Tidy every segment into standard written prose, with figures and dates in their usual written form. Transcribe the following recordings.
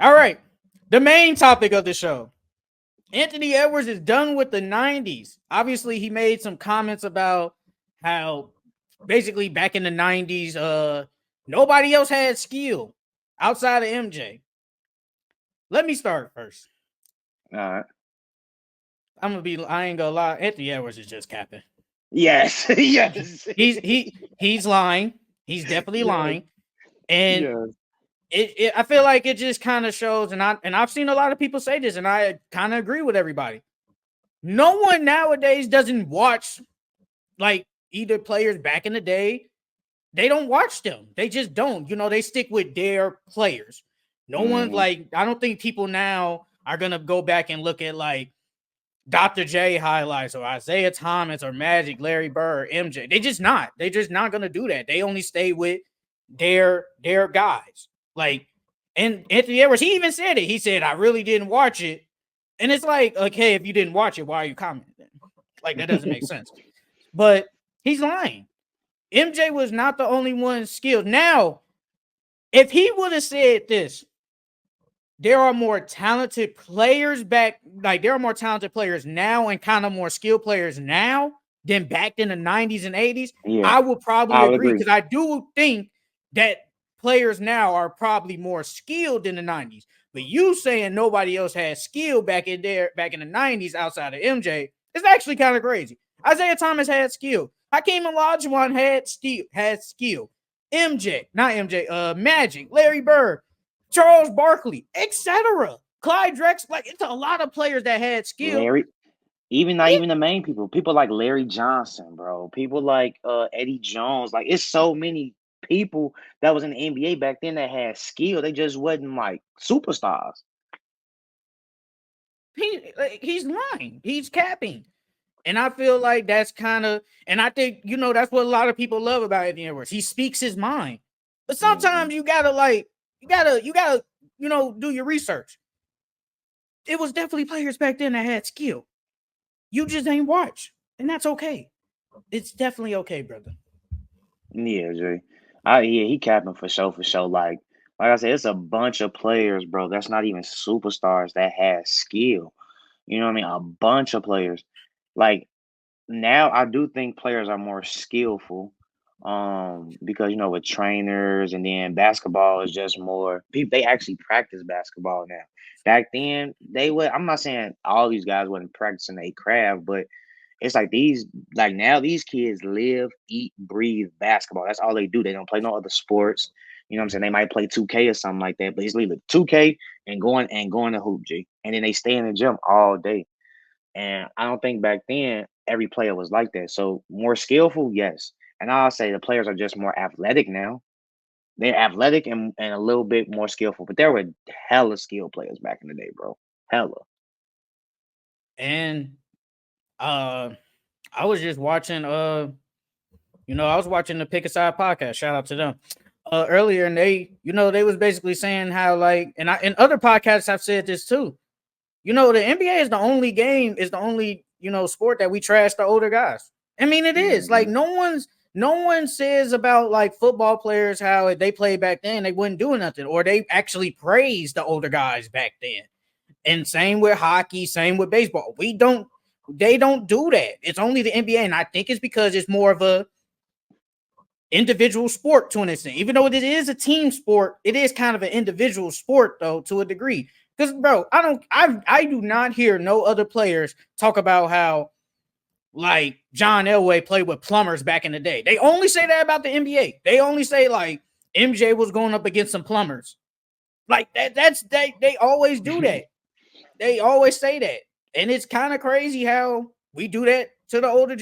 All right. The main topic of the show. Anthony Edwards is done with the 90s. Obviously, he made some comments about how basically back in the 90s, nobody else had skill outside of MJ. Let me start first. All right. I ain't gonna lie, Anthony Edwards is just capping. Yes. Yes. He's lying. He's definitely Yes. lying. And Yes. I feel like it just kind of shows, and I've seen a lot of people say this, and I kind of agree with everybody. No one nowadays doesn't watch like either players back in the day. They don't watch them. They just don't. They stick with their players. No one Mm-hmm. like I don't think people now are gonna go back and look at like Dr. J highlights or Isaiah Thomas or Magic, Larry Bird, MJ. They just not. They just not gonna do that. They only stay with their guys. Like and Anthony Edwards, he even said it. He said, I really didn't watch it. And it's like, okay, if you didn't watch it, why are you commenting? Like that doesn't make sense. But he's lying. MJ was not the only one skilled. Now, if he would have said this, there are more talented players back, like there are more talented players now and kind of more skilled players now than back in the 90s and 80s, Yeah, I would probably I would agree agree. because I do think that players now are probably more skilled in the 90s. But you saying nobody else had skill back in the 90s outside of MJ is actually kind of crazy. Isaiah Thomas had skill. Hakeem Olajuwon had skill. MJ, not MJ, Magic, Larry Bird, Charles Barkley, etc. Clyde Drexler, like it's a lot of players that had skill. Larry, even not Yeah, even the main people. People like Larry Johnson, bro. People like Eddie Jones. Like it's so many people that was in the NBA back then that had skill. They just wasn't like superstars. he's lying. He's capping. And I feel like that's kind of, and I think, that's what a lot of people love about Anthony Edwards. He speaks his mind. But Hmm. sometimes you gotta, do your research. It was definitely players back then that had skill. You just ain't watch. And that's okay. It's definitely okay, brother. Yeah, Jay. Yeah, he capping for sure, for sure. Like I said, it's a bunch of players, bro. That's not even superstars that has skill. You know what I mean? A bunch of players. Like now, I do think players are more skillful. Because with trainers and then basketball is just more people. They actually practice basketball now. Back then, they would. I'm not saying all these guys wasn't practicing a craft, but it's like now these kids live, eat, breathe basketball. That's all they do. They don't play no other sports. You know what I'm saying? They might play 2K or something like that, but it's literally 2K and going to hoop, G. And then they stay in the gym all day. And I don't think back then every player was like that. So more skillful, yes. And I'll say the players are just more athletic now. They're athletic and a little bit more skillful, but there were hella skilled players back in the day, bro. Hella. And uh I was just watching I was watching the Pick Aside podcast. Shout out to them. Earlier and they was basically saying how like and other podcasts have said this too. The NBA is the only, sport that we trash the older guys. I mean, it is. Like Hmm. no one says about like football players how if they played back then, they wouldn't do nothing. Or they actually praise the older guys back then. And same with hockey, same with baseball. They don't do that. It's only the NBA. And I think it's because it's more of a individual sport to an extent. Even though it is a team sport, it is kind of an individual sport though to a degree. Because bro, I do not hear no other players talk about how like John Elway played with plumbers back in the day. They only say that about the NBA. They only say like MJ was going up against some plumbers. Like they always do that. They always say that. And it's kind of crazy how we do that to the older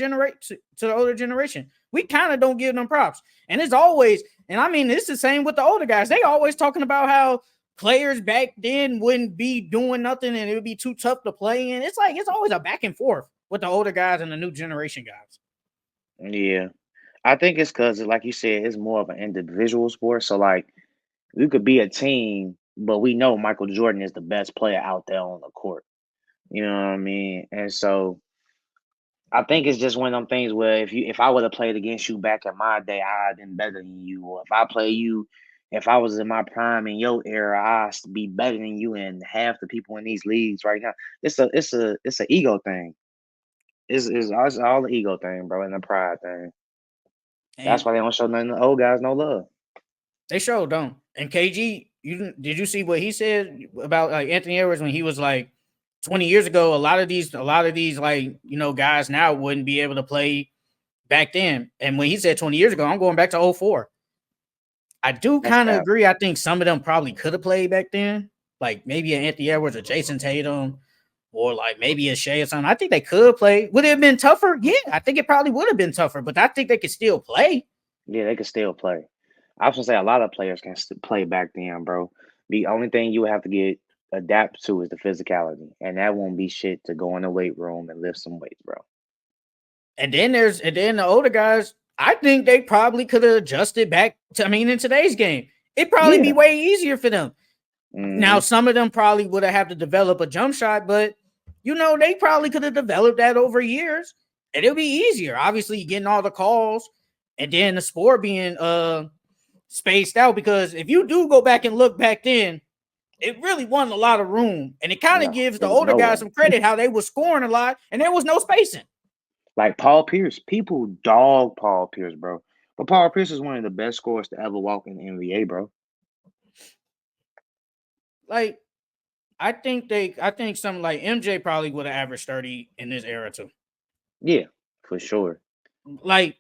generation. We kind of don't give them props. And it's always, and I mean, it's the same with the older guys. They always talking about how players back then wouldn't be doing nothing and it would be too tough to play in. It's like it's always a back and forth with the older guys and the new generation guys. Yeah. I think it's because, like you said, it's more of an individual sport. So, like, we could be a team, but we know Michael Jordan is the best player out there on the court. You know what I mean? And so I think it's just one of them things where if I would have played against you back in my day, I'd been better than you. Or if I play you, if I was in my prime in your era, I'd be better than you and half the people in these leagues right now. It's a ego thing. It's all the ego thing, bro, and the pride thing. That's And why they don't show none of the old guys no love. they sure don't. And KG, did you see what he said about like Anthony Edwards when he was like 20 years ago? A lot of these like guys now wouldn't be able to play back then. And when he said 20 years ago, I'm going back to '04. I do That's kind of cap. agree. I think some of them probably could have played back then, like maybe an Anthony Edwards or Jason Tatum, or like maybe a Shea or something. I think they could play. Would it have been tougher? Yeah, I think it probably would have been tougher, but I think they could still play. Yeah, they can still play. I was gonna say a lot of players can play back then, bro. The only thing you would have to get adapt to is the physicality, and that won't be shit to go in the weight room and lift some weights, bro. And then the older guys, I think they probably could have adjusted back to, I mean, in today's game. It'd probably be Yeah. way easier for them. Now, Hmm. some of them probably would have had to develop a jump shot, but they probably could have developed that over years. And it'll be easier. Obviously, getting all the calls and then the sport being spaced out. Because if you do go back and look back then, it really wasn't a lot of room. And it kind of No, gives it the was older no guys room. some credit how they were scoring a lot and there was no spacing. Like Paul Pierce, people dog Paul Pierce, bro. But Paul Pierce is one of the best scorers to ever walk in the NBA, bro. Like, I think something like MJ probably would have averaged 30 in this era too. Yeah, for sure. Like,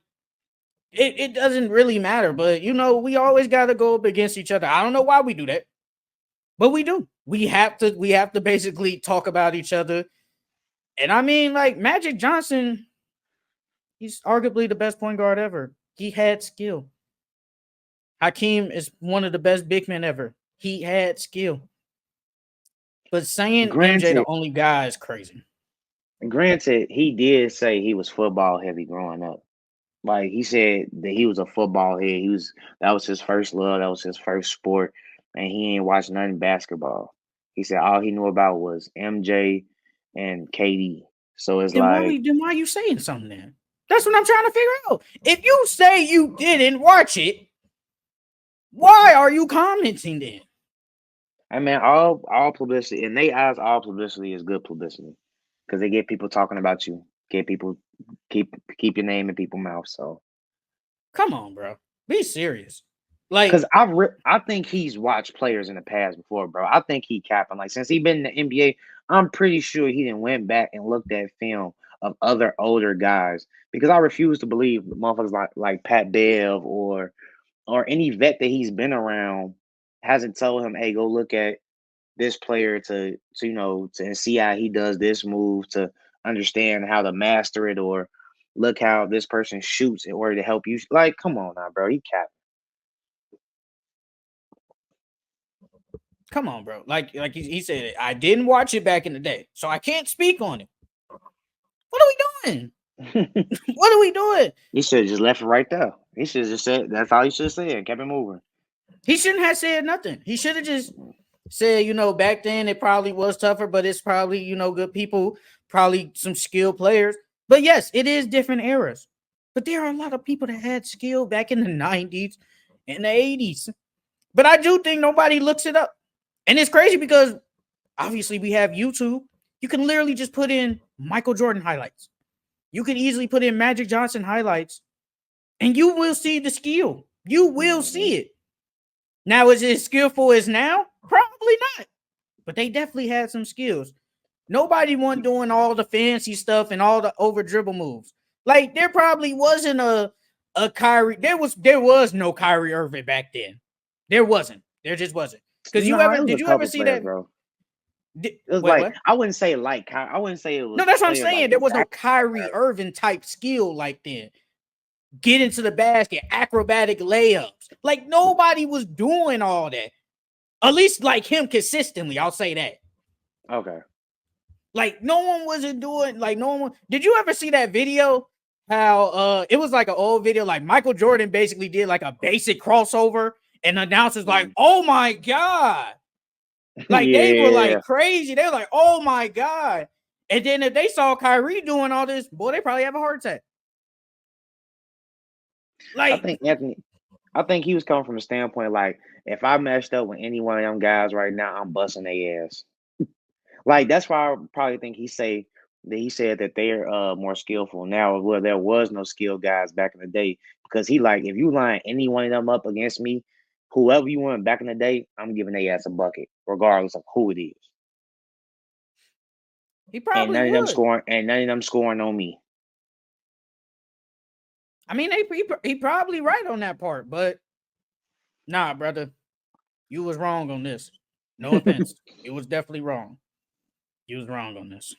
it doesn't really matter, but we always gotta go up against each other. I don't know why we do that, but we do. We have to basically talk about each other. And I mean, like Magic Johnson, he's arguably the best point guard ever. He had skill. Hakeem is one of the best big men ever. He had skill. But saying MJ the Granted, only guy is crazy. granted, he did say he was football heavy growing up. Like he said that he was a football head. That was his first love. That was his first sport, and he ain't watched nothing basketball. He said all he knew about was MJ and KD. So it's like, Then why are you saying something then? That's what I'm trying to figure out. If you say you didn't watch it, why are you commenting then? I mean, all publicity in they eyes, all publicity is good publicity because they get people talking about you, get people keep your name in people's mouth. So Come on, bro. Be serious. Like, because I think he's watched players in the past before, bro. I think he capping. Like since he been in the NBA, I'm pretty sure he didn't went back and looked at film of other older guys because I refuse to believe motherfuckers like Pat Bev or any vet that he's been around hasn't told him, hey, go look at this player to see how he does this move to understand how to master it or look how this person shoots in order to help you. Like, come on now, bro. He capping. come on, bro. Like he said, I didn't watch it back in the day, so I can't speak on it. What are we doing? What are we doing? He should have just left it right there. He should have just said that's all he should have said and kept it moving. He shouldn't have said nothing. He should have just said, back then it probably was tougher, but it's probably, good people, probably some skilled players. But yes, it is different eras. But there are a lot of people that had skill back in the 90s and the 80s. But I do think nobody looks it up. And it's crazy because obviously we have YouTube. You can literally just put in Michael Jordan highlights. You can easily put in Magic Johnson highlights and you will see the skill. You will see it. Now, is it as skillful as now? Probably not. But they definitely had some skills. Nobody wasn't doing all the fancy stuff and all the over dribble moves. Like there probably wasn't a Kyrie. There was no Kyrie Irving back then. There wasn't. There just wasn't. Because Nah, it was did a you ever couple see players, that? bro. Did, It was wait, like what? I wouldn't say I wouldn't say it No, was that's what I'm players like saying. There was no exactly. Kyrie Irving type skill like then. Get into the basket, acrobatic layups. Like nobody was doing all that. At least like him consistently. I'll say that. Okay. Like no one wasn't doing like no one. Did you ever see that video? How it was like an old video, like Michael Jordan basically did like a basic crossover, and the announcers like, Mm. "Oh my god!" Like they were Yeah. like crazy. They were like, "Oh my god!" And then if they saw Kyrie doing all this, boy, they probably have a heart attack. I Like, think Anthony I think he was coming from a standpoint like If I messed up with any one of them guys right now, I'm busting their ass. Like that's why I probably think he said that they're more skillful now, where there was no skilled guys back in the day. Because he like if you line any one of them up against me, whoever you want back in the day, I'm giving their ass a bucket, regardless of who it is. He probably would. None of them scoring on me. I mean, he probably right on that part, but nah, brother, you was wrong on this. No offense, you was definitely wrong. You was wrong on this.